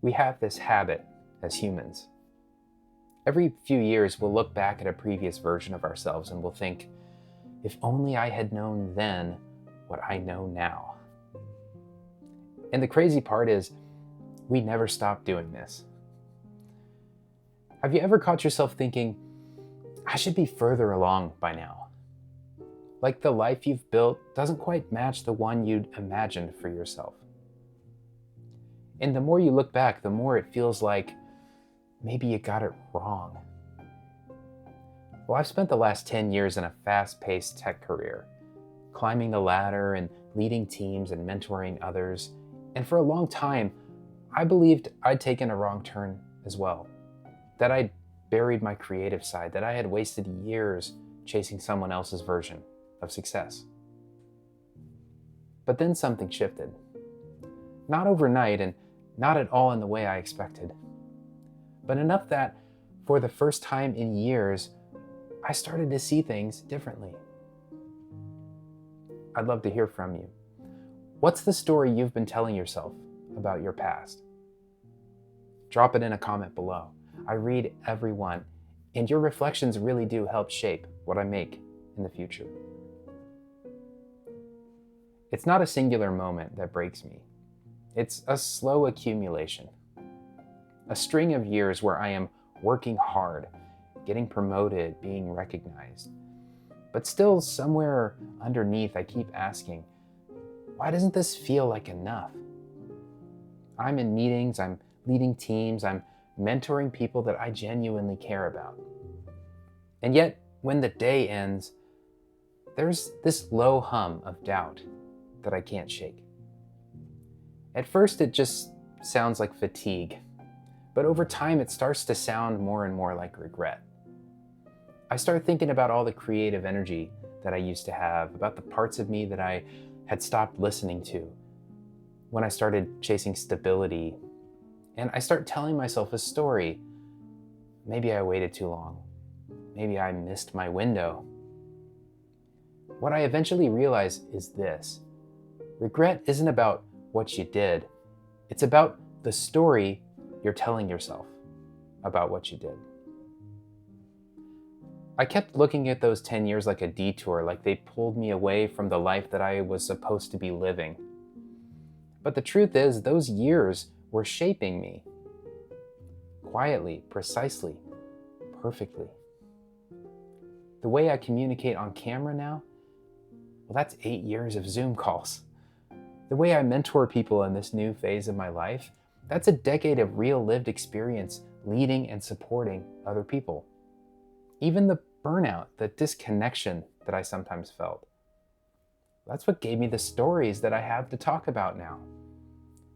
We have this habit as humans. Every few years, we'll look back at a previous version of ourselves and we'll think, if only I had known then what I know now. And the crazy part is, we never stop doing this. Have you ever caught yourself thinking, I should be further along by now? Like the life you've built doesn't quite match the one you'd imagined for yourself. And the more you look back, the more it feels like maybe you got it wrong. Well, I've spent the last 10 years in a fast-paced tech career, climbing the ladder and leading teams and mentoring others. And for a long time, I believed I'd taken a wrong turn as well, that I'd buried my creative side, that I had wasted years chasing someone else's version of success. But then something shifted. Not overnight and not at all in the way I expected, but enough that for the first time in years, I started to see things differently. I'd love to hear from you. What's the story you've been telling yourself about your past? Drop it in a comment below. I read every one, and your reflections really do help shape what I make in the future. It's not a singular moment that breaks me. It's a slow accumulation. A string of years where I am working hard, getting promoted, being recognized. But still, somewhere underneath, I keep asking, why doesn't this feel like enough? I'm in meetings, I'm leading teams, I'm mentoring people that I genuinely care about. And yet, when the day ends, there's this low hum of doubt that I can't shake. At first, it just sounds like fatigue, but over time, it starts to sound more and more like regret. I start thinking about all the creative energy that I used to have, about the parts of me that I had stopped listening to when I started chasing stability. And I start telling myself a story. Maybe I waited too long. Maybe I missed my window. What I eventually realize is this. Regret isn't about what you did. It's about the story you're telling yourself about what you did. I kept looking at those 10 years like a detour, like they pulled me away from the life that I was supposed to be living. But the truth is, those years were shaping me. Quietly, precisely, perfectly. The way I communicate on camera now, well, that's 8 years of Zoom calls. The way I mentor people in this new phase of my life, that's a decade of real lived experience leading and supporting other people. Even the burnout, the disconnection that I sometimes felt, that's what gave me the stories that I have to talk about now.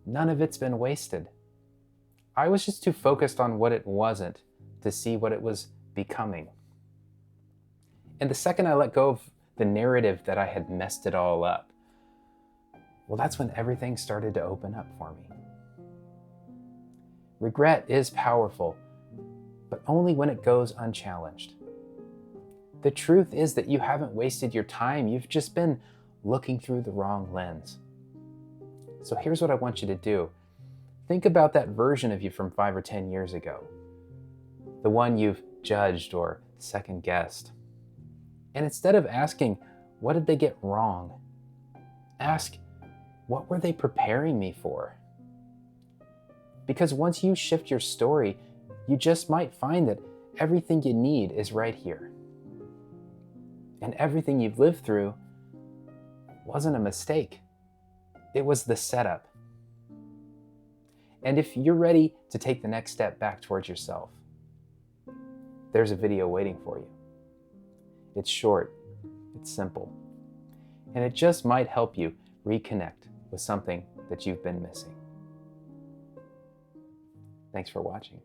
None of it's been wasted. I was just too focused on what it wasn't to see what it was becoming. And the second I let go of the narrative that I had messed it all up, well, that's when everything started to open up for me. Regret is powerful, but only when it goes unchallenged. The truth is that you haven't wasted your time, you've just been looking through the wrong lens. So here's what I want you to do. Think about that version of you from 5 or 10 years ago, the one you've judged or second guessed. And instead of asking, what did they get wrong? Ask, what were they preparing me for? Because once you shift your story, you just might find that everything you need is right here. And everything you've lived through wasn't a mistake. It was the setup. And if you're ready to take the next step back towards yourself, there's a video waiting for you. It's short, it's simple, and it just might help you reconnect with something that you've been missing. Thanks for watching.